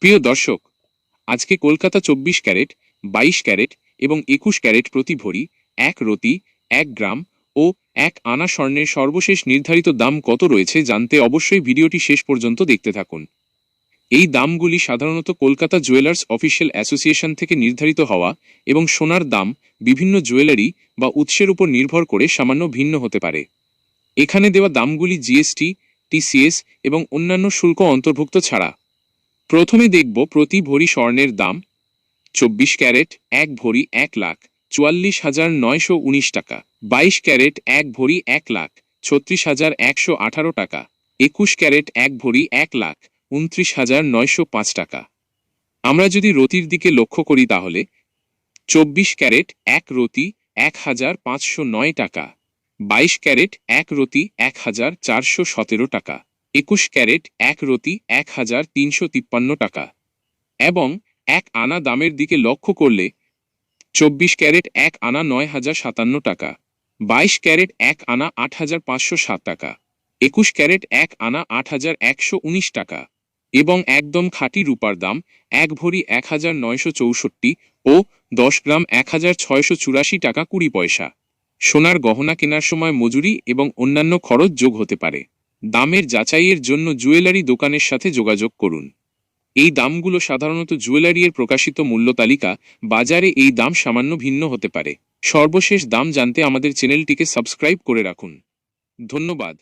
প্রিয় দর্শক, আজকে কলকাতা 24 ক্যারেট, 22 ক্যারেট এবং 21 ক্যারেট প্রতি ভরি, 1 রতি, 1 গ্রাম ও 1 আনা স্বর্ণের সর্বশেষ নির্ধারিত দাম কত রয়েছে জানতে অবশ্যই ভিডিওটি শেষ পর্যন্ত দেখতে থাকুন। এই দামগুলি সাধারণত কলকাতা জুয়েলার্স অফিসিয়াল অ্যাসোসিয়েশন থেকে নির্ধারিত হওয়া এবং সোনার দাম বিভিন্ন জুয়েলারি বা উৎসের উপর নির্ভর করে সামান্য ভিন্ন হতে পারে। এখানে দেওয়া দামগুলি জিএসটি, টিসিএস এবং অন্যান্য শুল্ক অন্তর্ভুক্ত ছাড়া। প্রথমে দেখব প্রতি ভরি স্বর্ণের দাম। 24 ক্যারেট 1 ভরি 1,44,919 টাকা, 22 ক্যারেট 1 ভরি 1,36,118 টাকা, 21 ক্যারেট 1 ভরি 1,29,905 টাকা। আমরা যদি রতির দিকে লক্ষ্য করি তাহলে 24 ক্যারেট 1 রতি 1,509 টাকা, 22 ক্যারেট 1 রতি 1,417 টাকা, 21 ক্যারেট 1 রতি 1,353 টাকা এবং 1 আনা দামের দিকে লক্ষ্য করলে 24 ক্যারেট 1 আনা 9,057 টাকা, 22 ক্যারেট 1 আনা 8,507 টাকা, 21 ক্যারেট 1 আনা 8,119 টাকা এবং একদম খাঁটি রূপার দাম 1 ভরি 1,964 ও 10 গ্রাম 1,684 টাকা 20 পয়সা। সোনার গহনা কেনার সময় মজুরি এবং অন্যান্য খরচ যোগ হতে পারে। দামের যাচাইয়ের জন্য জুয়েলারি দোকানের সাথে যোগাযোগ করুন। এই দামগুলো সাধারণত জুয়েলারির প্রকাশিত মূল্য তালিকা, বাজারে এই দাম সামান্য ভিন্ন হতে পারে। সর্বশেষ দাম জানতে আমাদের চ্যানেলটিকে সাবস্ক্রাইব করে রাখুন। ধন্যবাদ।